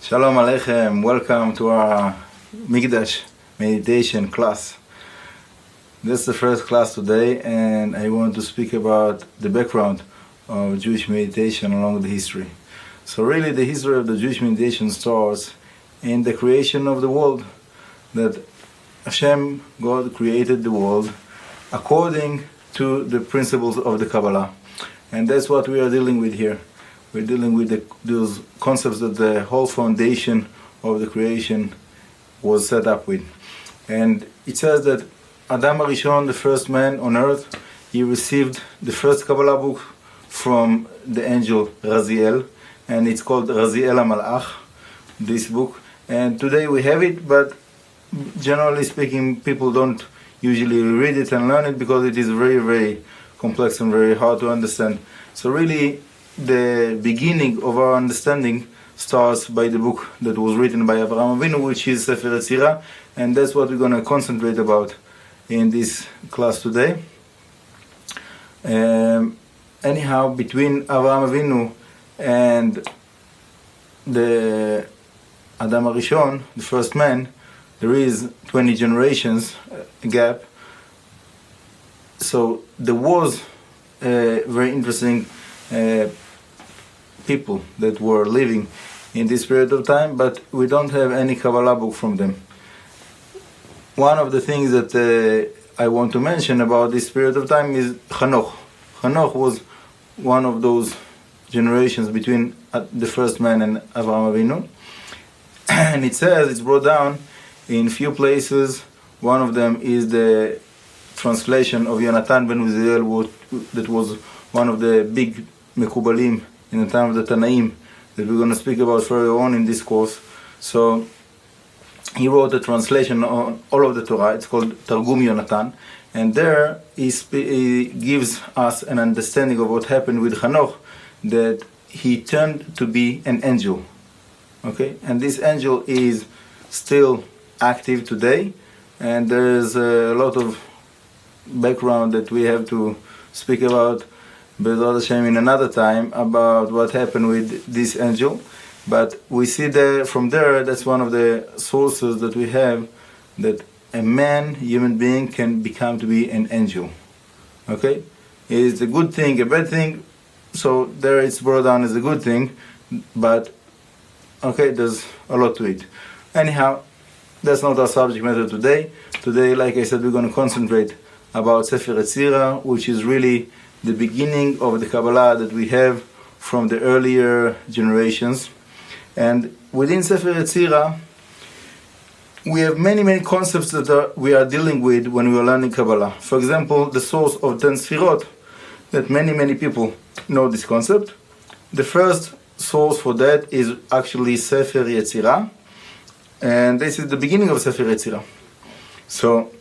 Shalom Aleichem, welcome to our Mikdash meditation class. This is the first class today, and I want to speak about the background of Jewish meditation along the history. So really the history of the Jewish meditation starts in the creation of the world, that Hashem, God, created the world according to the principles of the Kabbalah. And that's what we are dealing with here. We're dealing with those concepts that the whole foundation of the creation was set up with. And it says that Adam HaRishon, the first man on earth, he received the first Kabbalah book from the angel Raziel, and it's called Raziel HaMalach, this book. And today we have it, but generally speaking, people don't usually read it and learn it because it is very, very complex and very hard to understand. So really, the beginning of our understanding starts by the book that was written by Avraham Avinu, which is Sefirot, and that's what we're going to concentrate about in this class today. Anyhow, between Avraham Avinu and the Adam HaRishon, the first man, there is 20 generations gap. So there was a very interesting people that were living in this period of time, but we don't have any Kabbalah book from them. One of the things that I want to mention about this period of time is Hanoch. Hanoch was one of those generations between the first man and Avraham Avinu. And it says, it's brought down in few places. One of them is the translation of Yonatan ben Uziel, that was one of the big HaMekubalim in the time of the Tanaim, that we're going to speak about further on in this course. So he wrote a translation on all of the Torah. It's called Targum Yonatan, and there he gives us an understanding of what happened with Hanoch, that he turned to be an angel. Okay, and this angel is still active today, and there's a lot of background that we have to speak about B'ezrat Hashem in another time about what happened with this angel. But we see that from there, that's one of the sources that we have, that a man, human being, can become to be an angel. Okay? It's a good thing, a bad thing, so there it's brought down as a good thing, but okay, there's a lot to it. Anyhow, that's not our subject matter today. Today, like I said, we're going to concentrate about Sefirot, which is really the beginning of the Kabbalah that we have from the earlier generations. And within Sefirot, we have many concepts that we are dealing with when we are learning Kabbalah. For example, the source of 10 Sefirot, that many people know this concept. The first source for that is actually Sefer Yetzirah, and this is the beginning of Sefer Yetzirah. So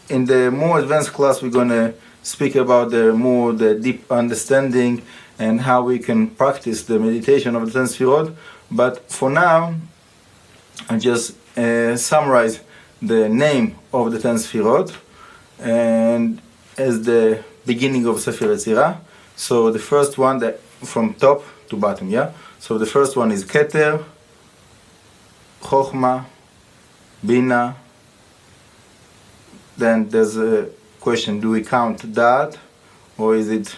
in the more advanced class, we're going to speak about the deep understanding and how we can practice the meditation of the 10 Sefirot. But for now, I just summarize the name of the 10 Sefirot and as the beginning of Sefer Yetzirah. So the first one, from top to bottom, yeah? So the first one is Keter, Chochma, Bina. Then there's a question, do we count that, or is it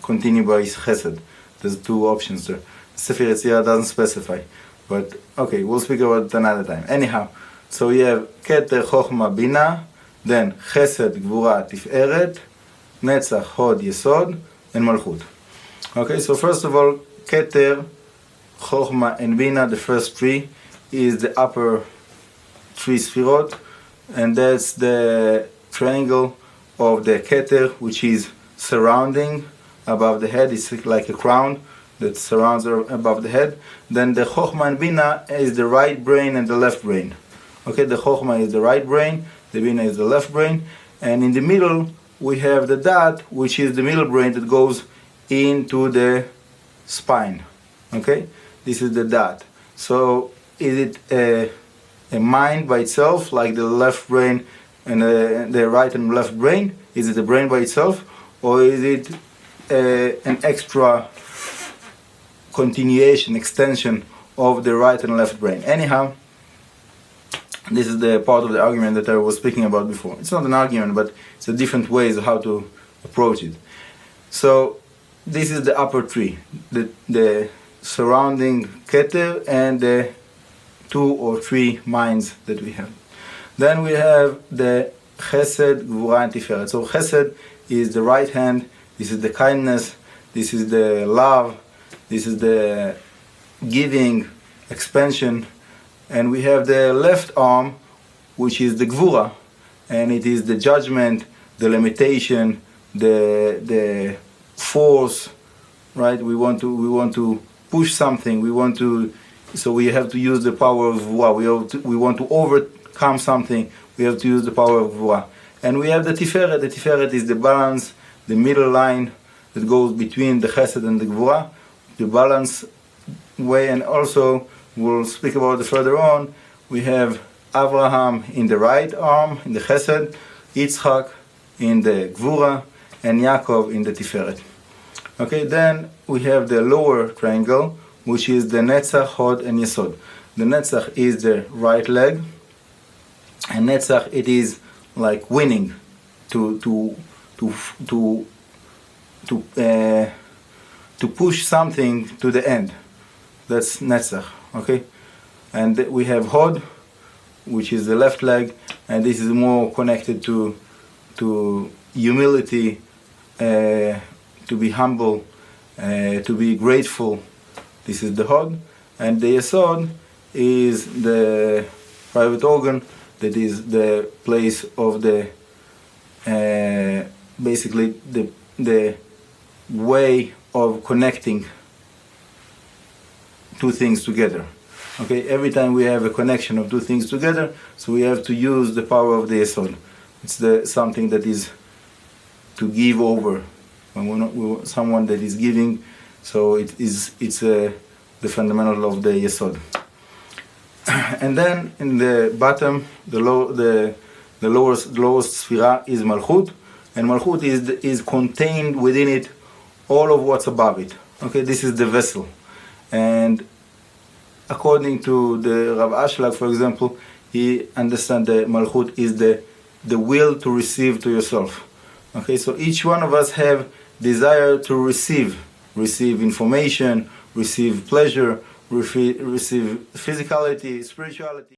continue by Chesed? There's two options there. Sefer Yetzirah doesn't specify, but okay, we'll speak about it another time. Anyhow, so we have Keter, Chochma, Bina, then Chesed, Gvura, Tiferet, Netzach, Hod, Yesod, and Malchut. Okay, so first of all, Keter, Chochma, and Bina, the first three, is the upper three Sefirot, and that's the triangle of the Keter, which is surrounding above the head. It's like a crown that surrounds above the head. Then the Chochma and Bina is the right brain and the left brain. Okay, the Chochma is the right brain, the Bina is the left brain, and in the middle we have the Dat, which is the middle brain that goes into the spine. Okay, this is the Dat. So is it a mind by itself, like the left brain and the right and left brain? Is it a brain by itself, or is it an extra continuation, extension of the right and left brain. Anyhow, this is the part of the argument that I was speaking about before. It's not an argument, but it's a different ways of how to approach it. So this is the upper tree, the surrounding keter and the 2 or 3 minds that we have. Then we have the chesed, gvura, and tiferet. So chesed is the right hand, this is the kindness, this is the love, this is the giving, expansion, and we have the left arm, which is the gvura, and it is the judgment, the limitation, the force, right? We want to push something. So we have to use the power of gvura. We want to overcome something. We have to use the power of gvura. And we have the tiferet. The tiferet is the balance, the middle line that goes between the chesed and the gvura, the balance way. And also, we'll speak about it further on. We have Abraham in the right arm, in the chesed, Yitzchak in the gvura, and Yaakov in the tiferet. Okay, then we have the lower triangle, which is the netzach, hod, and yesod. The netzach is the right leg, and netzach, it is like winning, to push something to the end. That's netzach. Okay, and we have hod, which is the left leg, and this is more connected to humility, to be humble, to be grateful. This is the hod, and the yesod is the private organ, that is the place of the basically the way of connecting 2 things together. Okay, every time we have a connection of 2 things together, so we have to use the power of the yesod. It's something that is to give over. When someone that is giving, so it's the fundamental of the yesod. And then in the bottom, the lowest sefira is malchut, and malchut is contained within it all of what's above it. Okay, this is the vessel, and according to the Rav Ashlag, for example, he understands that malchut is the will to receive to yourself. Okay, so each one of us have desire to receive information, receive pleasure, receive physicality, spirituality.